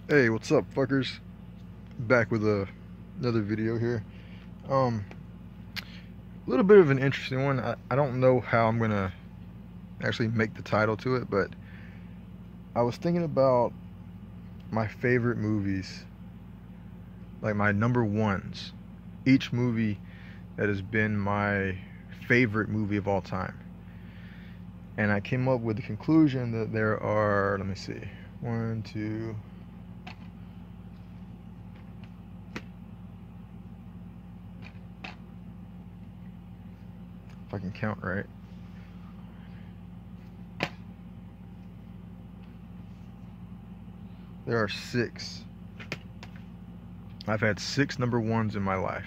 Hey, what's up, fuckers? Back with another video here. A little bit of an interesting one. I don't know how I'm gonna actually make the title to it, but I was thinking about my favorite movies, like my number ones. Each movie that has been my favorite movie of all time. And I came up with the conclusion that there are, let me see, one, two, if I can count right. There are six. I've had six number ones in my life.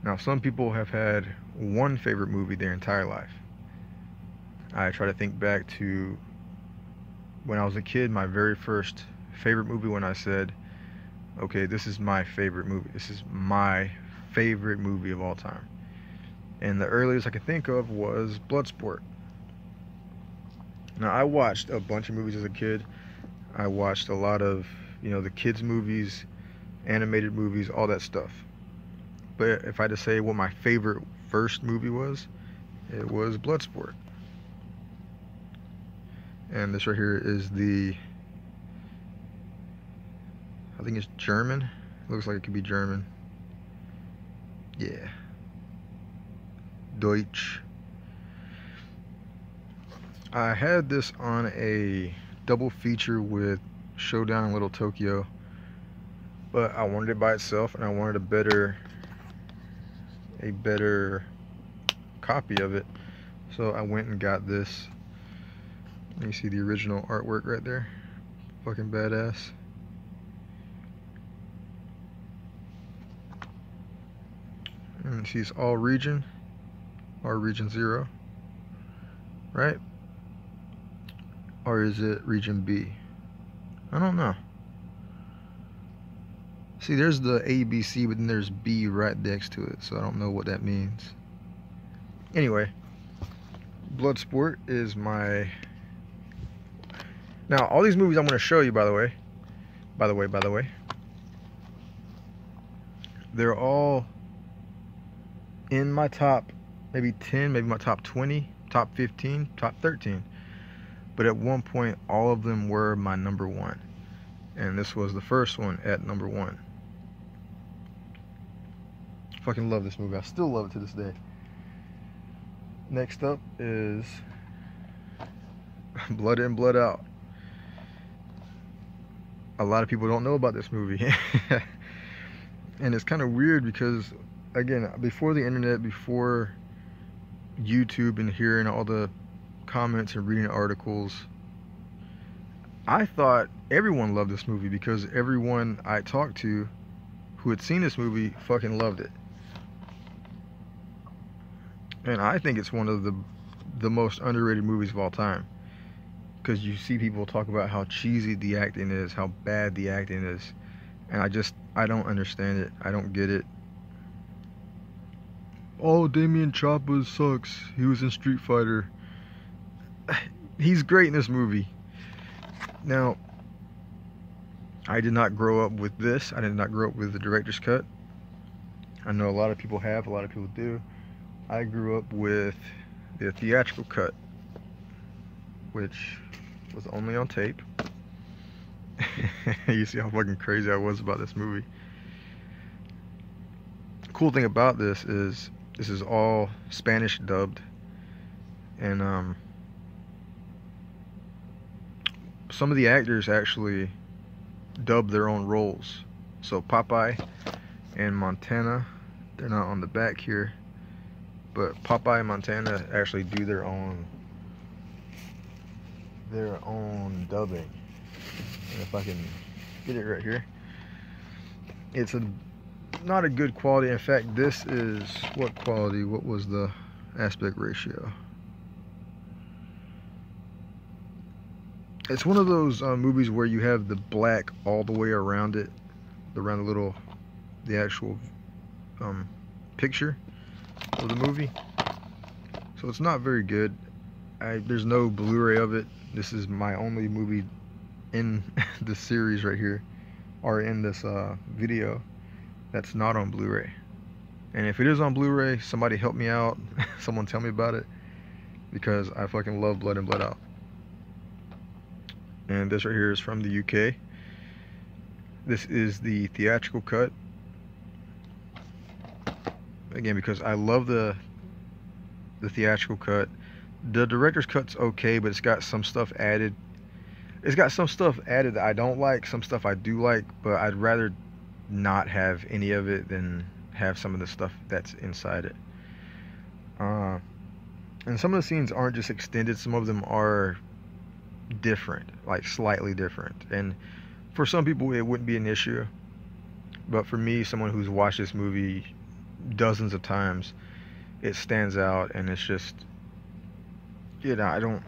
Now, some people have had one favorite movie their entire life. I try to think back to when I was a kid, my very first favorite movie, when I said, okay, this is my favorite movie. This is my favorite movie of all time. And the earliest I could think of was Bloodsport. Now, I watched a bunch of movies as a kid. I watched a lot of, the kids' movies, animated movies, all that stuff. But if I had to say what my favorite first movie was, it was Bloodsport. And this right here is I think it's German. It looks like it could be German. Yeah. Deutsch. I had this on a double feature with Showdown in Little Tokyo, but I wanted it by itself, and I wanted a better copy of it, so I went and got this. You see the original artwork right there. Fucking badass. And see, it's all region, or region 0, right? Or is it region B? I don't know. See, there's the A, B, C, but then there's B right next to it, so I don't know what that means. Anyway, Bloodsport is my... Now, all these movies I'm going to show you, by the way, they're all in my top maybe 10, maybe my top 20, top 15, top 13. But at one point, all of them were my number one. And this was the first one at number one. Fucking love this movie. I still love it to this day. Next up is Blood In, Blood Out. A lot of people don't know about this movie. And it's kind of weird because, again, before the internet, before YouTube and hearing all the comments and reading articles, I thought everyone loved this movie because everyone I talked to who had seen this movie fucking loved it. And I think it's one of the most underrated movies of all time, because you see people talk about how cheesy the acting is, how bad the acting is, and I don't understand it. I don't get it. Oh, Damien Chapa sucks. He was in Street Fighter. He's great in this movie. Now, I did not grow up with this. I did not grow up with the director's cut. I know a lot of people have, a lot of people do. I grew up with the theatrical cut, which was only on tape. You see how fucking crazy I was about this movie. The cool thing about this is all Spanish dubbed, and some of the actors actually dub their own roles. So Popeye and Montana, they're not on the back here, but Popeye and Montana actually do their own dubbing. And if I can get it right here, it's not a good quality. In fact, this is what quality? What was the aspect ratio? It's one of those movies where you have the black all the way around it, around the actual picture of the movie. So it's not very good. There's no Blu-ray of it. This is my only movie in this series right here, or in this video, that's not on Blu-ray. And if it is on Blu-ray, somebody help me out. Someone tell me about it, because I fucking love Blood and Blood Out. And this right here is from the UK. This is the theatrical cut. Again, because I love the theatrical cut. The director's cut's okay, but it's got some stuff added. It's got some stuff added that I don't like, some stuff I do like, but I'd rather not have any of it than have some of the stuff that's inside it. And some of the scenes aren't just extended, some of them are different, like slightly different. And for some people it wouldn't be an issue, but for me, someone who's watched this movie dozens of times, it stands out, and it's just, you know, I don't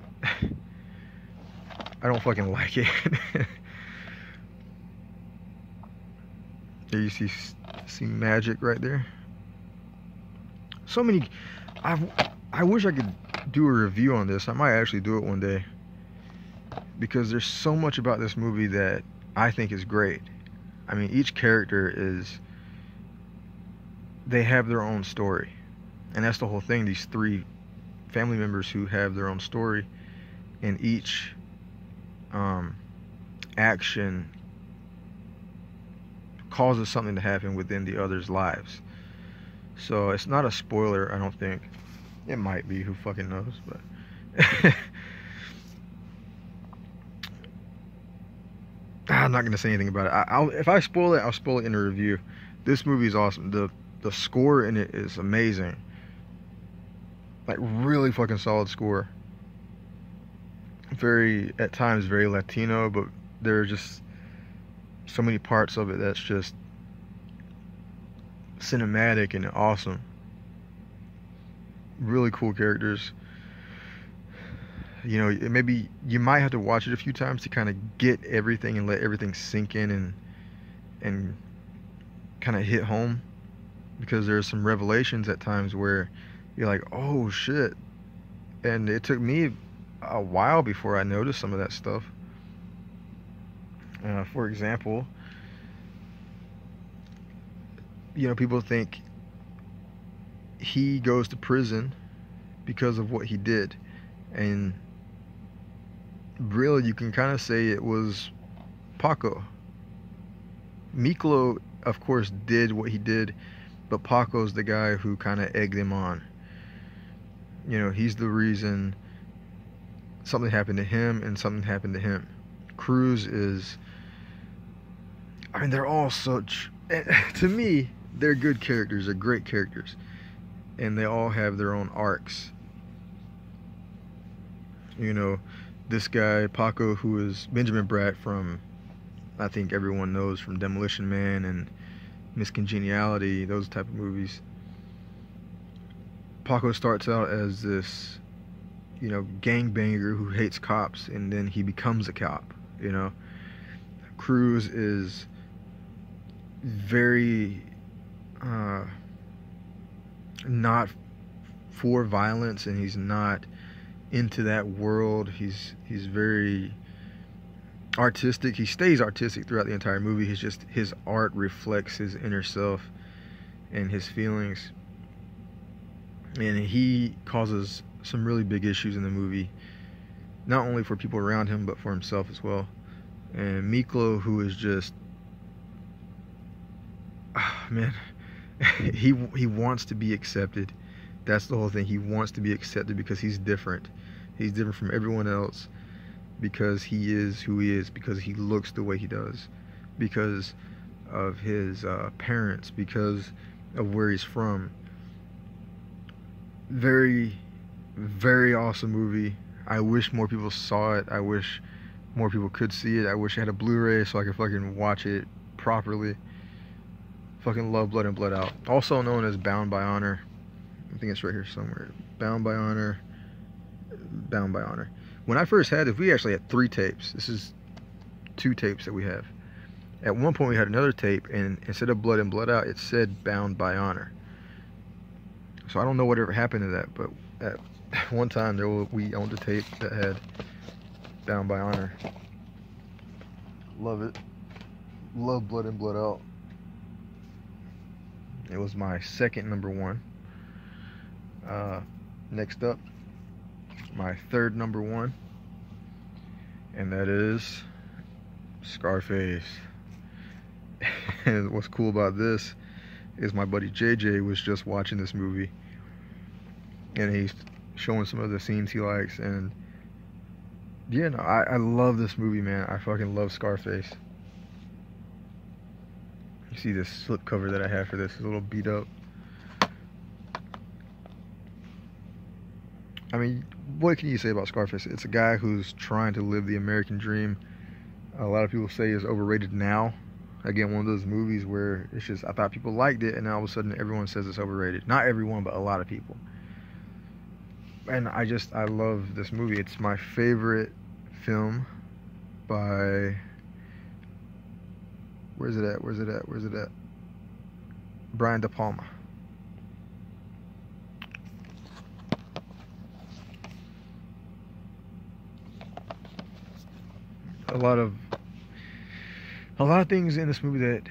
fucking like it. There you see magic right there. So many. I wish I could do a review on this. I might actually do it one day, because there's so much about this movie that I think is great. I mean, each character is, they have their own story, and that's the whole thing. These three family members who have their own story, and each action causes something to happen within the other's lives. So it's not a spoiler, I don't think. It might be, who fucking knows, but I'm not gonna say anything about it. If I spoil it, I'll spoil it in a review. This movie is awesome. The score in it is amazing. Like, really fucking solid score. Very, at times, very Latino, but there are just so many parts of it that's just cinematic and awesome. Really cool characters. You know, maybe you might have to watch it a few times to kind of get everything and let everything sink in and kind of hit home, because there's some revelations at times where you're like, oh shit. And it took me a while before I noticed some of that stuff. For example, you know, people think he goes to prison because of what he did, and really you can kind of say it was Paco. Miklo, of course, did what he did, but Paco's the guy who kind of egged him on. You know, he's the reason something happened to him, and something happened to him. Cruz is, I mean, they're all such, to me, they're good characters, they're great characters, and they all have their own arcs. You know, this guy, Paco, who is Benjamin Bratt from, I think everyone knows, from Demolition Man and Miss Congeniality, those type of movies. Paco starts out as this, you know, gangbanger who hates cops, and then he becomes a cop, you know. Cruz is very not for violence, and he's not into that world. He's very artistic. He stays artistic throughout the entire movie. He's just, his art reflects his inner self and his feelings, and he causes some really big issues in the movie, not only for people around him but for himself as well. And Miklo, who is just, man, he wants to be accepted. That's the whole thing. He wants to be accepted because he's different. He's different from everyone else, because he is who he is, because he looks the way he does, because of his parents, because of where he's from. Very, very awesome movie. I wish more people saw it. I wish more people could see it. I wish I had a Blu-ray so I could fucking watch it properly. Fucking love Blood and Blood Out. Also known as Bound by Honor. I think it's right here somewhere. Bound by Honor. Bound by Honor. When I first had it, we actually had 3 tapes. This is 2 tapes that we have. At one point we had another tape, and instead of Blood and Blood Out, it said Bound by Honor. So I don't know whatever happened to that, but at one time we owned a tape that had Bound by Honor. Love it. Love Blood In, Blood Out. It was my second number one. Next up, my third number one, and that is Scarface. And what's cool about this is my buddy JJ was just watching this movie, and he's showing some of the scenes he likes, and yeah, no, I love this movie, man. I fucking love Scarface. You see this slipcover that I have for this, it's a little beat up. I mean, what can you say about Scarface? It's a guy who's trying to live the American dream. A lot of people say is overrated now. Again, one of those movies where it's just, I thought people liked it, and now all of a sudden everyone says it's overrated. Not everyone, but a lot of people. And I love this movie. It's my favorite film by, where's it at? Brian De Palma. A lot of things in this movie that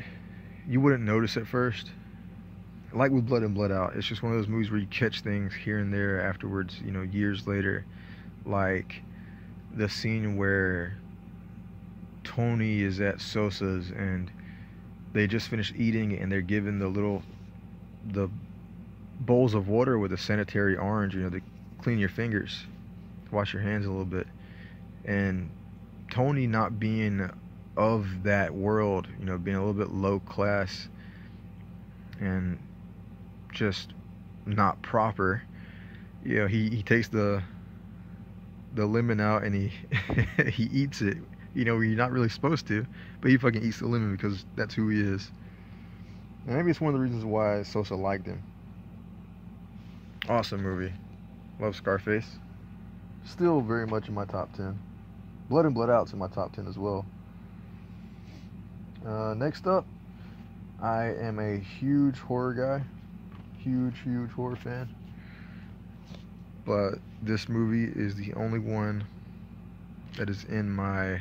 you wouldn't notice at first, like with Blood In, Blood Out. It's just one of those movies where you catch things here and there afterwards, you know, years later, like the scene where Tony is at Sosa's and they just finished eating and they're given the bowls of water with a sanitary orange, you know, to clean your fingers, wash your hands a little bit. And Tony, not being of that world, you know, being a little bit low class and just not proper, you know, he takes the lemon out and he he eats it. You know, you're not really supposed to, but he fucking eats the lemon because that's who he is. And maybe it's one of the reasons why Sosa liked him. Awesome movie. Love Scarface. Still very much in my top 10. Blood In, Blood Out's in my top 10 as well. Next up, I am a huge horror guy. Huge horror fan. But this movie is the only one that is in my,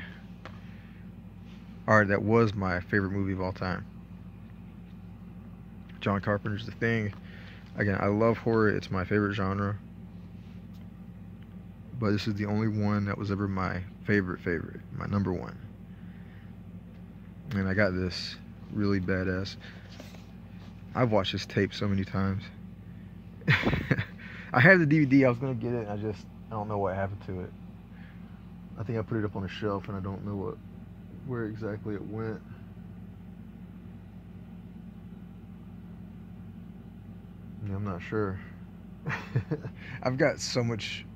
or that was my favorite movie of all time. John Carpenter's The Thing. Again, I love horror. It's my favorite genre. But this is the only one that was ever my favorite, my number one. And I got this really badass. I've watched this tape so many times. I have the DVD. I was gonna get it, and I don't know what happened to it. I think I put it up on a shelf, and I don't know where exactly it went. Yeah, I'm not sure. I've got so many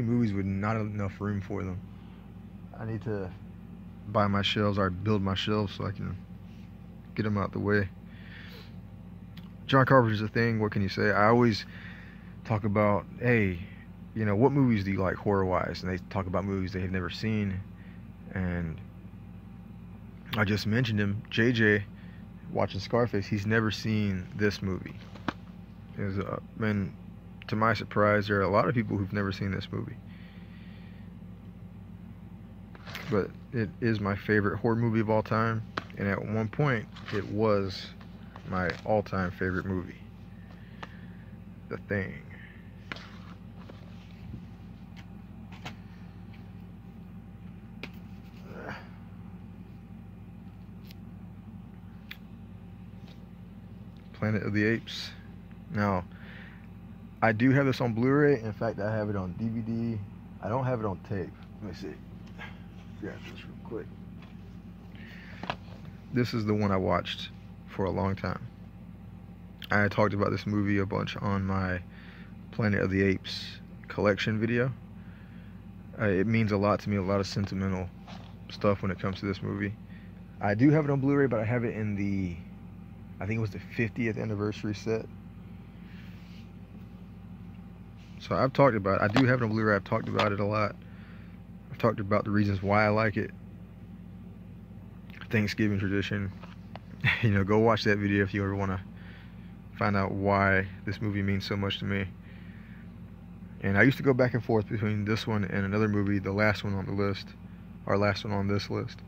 movies with not enough room for them. I need to buy my shelves or build my shelves so I can get them out the way. John Carpenter's The Thing. What can you say? I always talk about, hey, you know, what movies do you like horror-wise? And they talk about movies they have never seen. And I just mentioned him, JJ, watching Scarface. He's never seen this movie. And to my surprise, there are a lot of people who've never seen this movie. But it is my favorite horror movie of all time. And at one point, it was my all-time favorite movie. The Thing. Planet of the Apes. Now, I do have this on Blu-ray. In fact, I have it on DVD. I don't have it on tape. Let me see. Grab this real quick. This is the one I watched for a long time. I talked about this movie a bunch on my Planet of the Apes collection video. It means a lot to me, a lot of sentimental stuff when it comes to this movie. I do have it on Blu-ray, but I have it in the, I think it was the 50th anniversary set. So I've talked about it. I do have it on Blu-ray. I've talked about it a lot. I've talked about the reasons why I like it. Thanksgiving tradition. You know, go watch that video if you ever want to find out why this movie means so much to me. And I used to go back and forth between this one and another movie, the last one on the list, our last one on this list.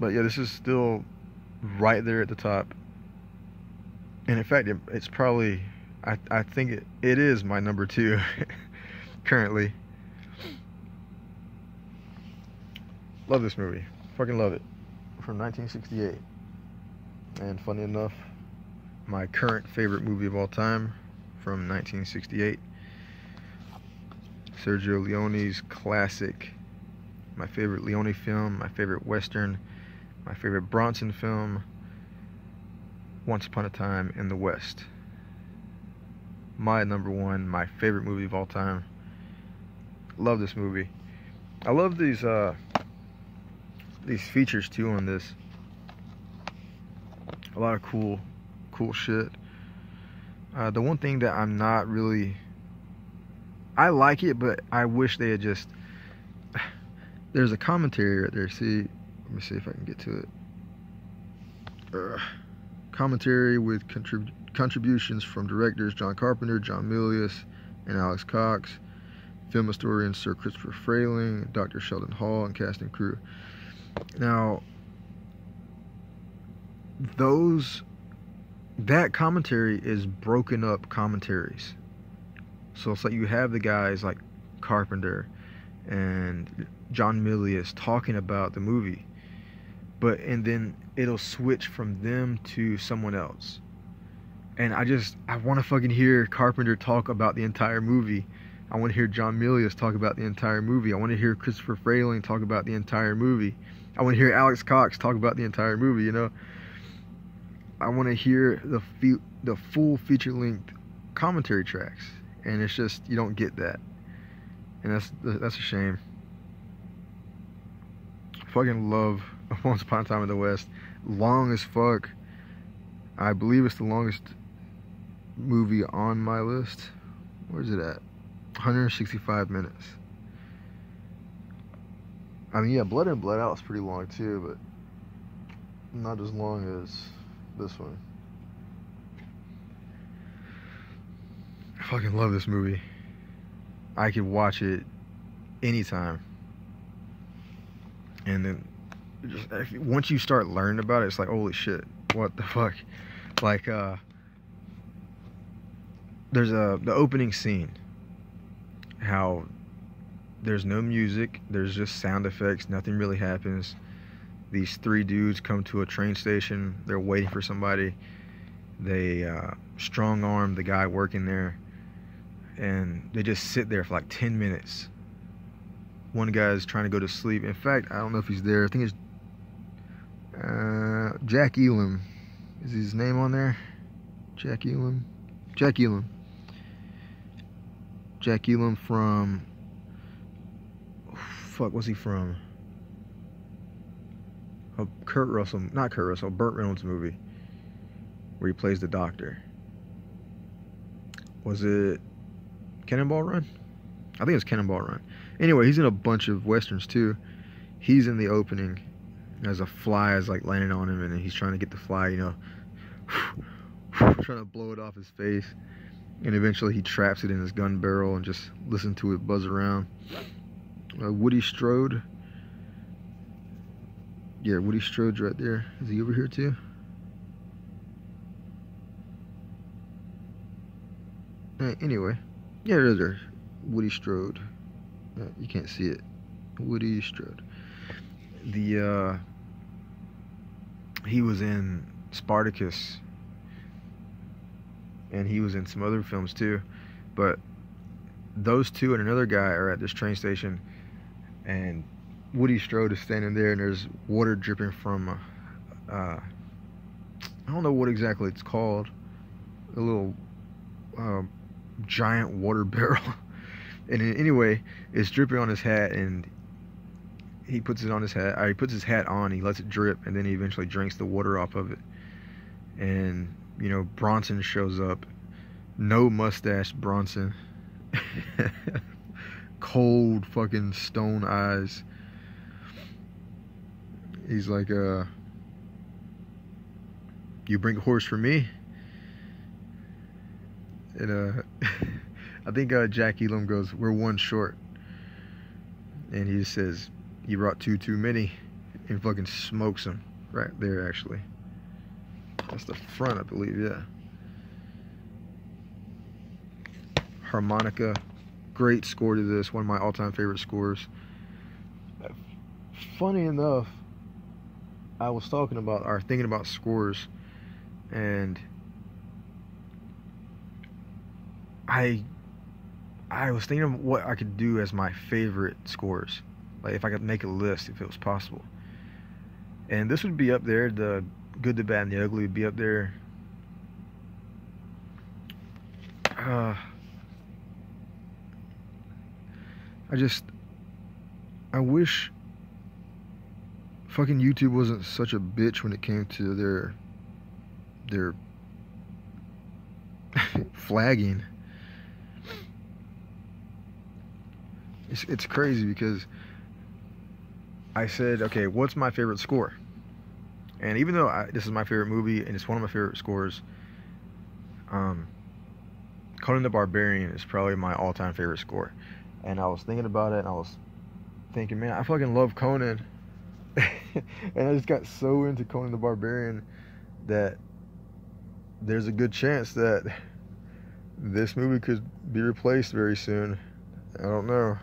But yeah, this is still right there at the top. And in fact, it's probably, I think it is my number 2 currently. Love this movie. Fucking love it. From 1968. And funny enough, my current favorite movie of all time from 1968. Sergio Leone's classic. My favorite Leone film, my favorite Western, my favorite Bronson film, Once Upon a Time in the West. My number 1, my favorite movie of all time. Love this movie. I love these features too on this. A lot of cool shit. The one thing that I'm not really, I like it, but I wish they had just, there's a commentary right there. See, let me see if I can get to it. Commentary with contributions from directors John Carpenter, John Milius, and Alex Cox, film historian Sir Christopher Frayling, Dr. Sheldon Hall, and cast and crew. Now, that commentary is broken up commentaries. So it's like you have the guys like Carpenter and John Milius talking about the movie, and then it'll switch from them to someone else. And I want to fucking hear Carpenter talk about the entire movie. I want to hear John Milius talk about the entire movie. I want to hear Christopher Frayling talk about the entire movie. I want to hear Alex Cox talk about the entire movie, you know? I want to hear the full feature-length commentary tracks. And it's just, you don't get that. And that's a shame. Fucking love Once Upon a Time in the West. Long as fuck. I believe it's the longest movie on my list. Where's it at? 165 minutes. I mean, yeah, Blood In, Blood Out is pretty long too, but not as long as this one. I fucking love this movie. I could watch it anytime. And then once you start learning about it, it's like, holy shit, what the fuck? Like, there's the opening scene, how there's no music, there's just sound effects, nothing really happens. These 3 dudes come to a train station, they're waiting for somebody. They strong arm the guy working there, and they just sit there for like 10 minutes. One guy's trying to go to sleep. In fact, I don't know if he's there. I think it's Jack Elam. Is his name on there? Jack Elam? Jack Elam. Jack Elam from... Fuck, what's he from? Kurt Russell. Not Kurt Russell. Burt Reynolds movie. Where he plays the doctor. Was it Cannonball Run? I think it was Cannonball Run. Anyway, he's in a bunch of westerns too. He's in the opening as a fly is like landing on him, and then he's trying to get the fly, you know, trying to blow it off his face, and eventually he traps it in his gun barrel and just listen to it buzz around. Woody Strode. Yeah, Woody Strode's right there. Is he over here too? Anyway, yeah, there's there. Woody Strode. You can't see it. Woody Strode. He was in Spartacus, and he was in some other films too. But those two and another guy are at this train station, and Woody Strode is standing there, and there's water dripping from I don't know what exactly it's called, a little giant water barrel. And anyway, it's dripping on his hat, and he puts it on his hat. He puts his hat on, he lets it drip, and then he eventually drinks the water off of it. And, you know, Bronson shows up. No mustache Bronson. Cold fucking stone eyes. He's like, you bring a horse for me? And I think Jack Elam goes, we're one short. and he just says, "You brought two too many," and fucking smokes him right there. Actually, that's the front, I believe. Yeah. Harmonica, great score to this. One of my all-time favorite scores. Funny enough, I was thinking about scores, and I was thinking of what I could do as my favorite scores, like if I could make a list, if it was possible. And this would be up there. The Good, the Bad, and the Ugly would be up there. I wish fucking YouTube wasn't such a bitch when it came to their flagging. It's crazy because I said, okay, what's my favorite score? And even though this is my favorite movie and it's one of my favorite scores, Conan the Barbarian is probably my all-time favorite score. And I was thinking about it, and I was thinking, man, I fucking love Conan. And I just got so into Conan the Barbarian that there's a good chance that this movie could be replaced very soon. I don't know.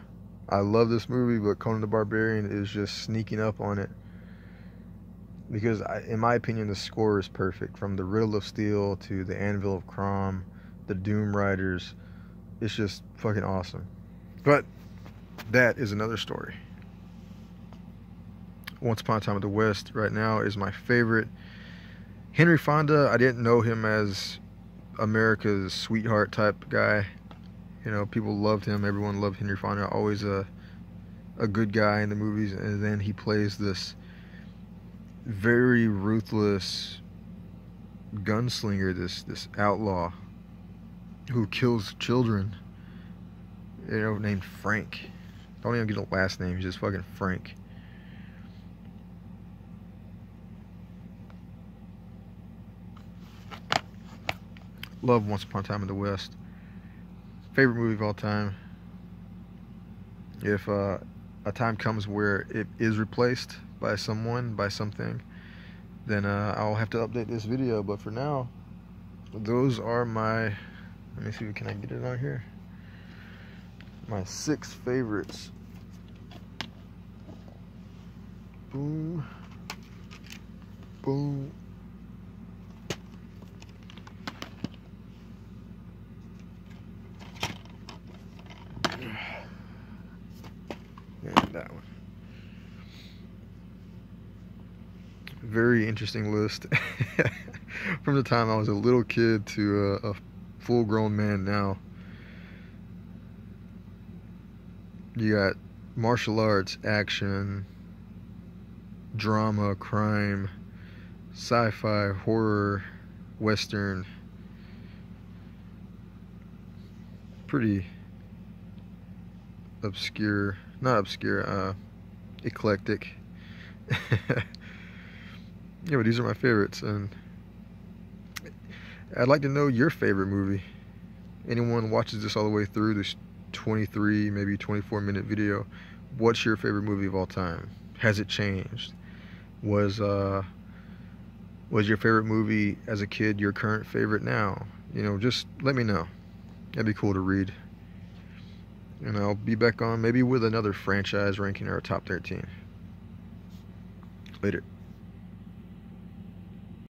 I love this movie, but Conan the Barbarian is just sneaking up on it. Because, in my opinion, the score is perfect. From the Riddle of Steel to the Anvil of Crom, the Doom Riders. It's just fucking awesome. But that is another story. Once Upon a Time in the West right now is my favorite. Henry Fonda, I didn't know him as America's sweetheart type guy. You know, people loved him. Everyone loved Henry Fonda. Always a good guy in the movies. And then he plays this very ruthless gunslinger, this outlaw who kills children. You know, named Frank. Don't even get a last name. He's just fucking Frank. Love Once Upon a Time in the West. Favorite movie of all time. If a time comes where it is replaced by someone, by something, then I'll have to update this video. But for now, those are my... Let me see, can I get it on here? My 6 favorites. Boom. Boom. And that one. Very interesting list. From the time I was a little kid to a full-grown man now. You got martial arts, action, drama, crime, sci-fi, horror, western. Pretty obscure, not obscure, eclectic. Yeah, but these are my favorites, and I'd like to know your favorite movie. Anyone watches this all the way through this 23, maybe 24-minute video, what's your favorite movie of all time? Has it changed? Was your favorite movie as a kid your current favorite now? You know, just let me know. That'd be cool to read. And I'll be back on maybe with another franchise ranking or a top 13. Later.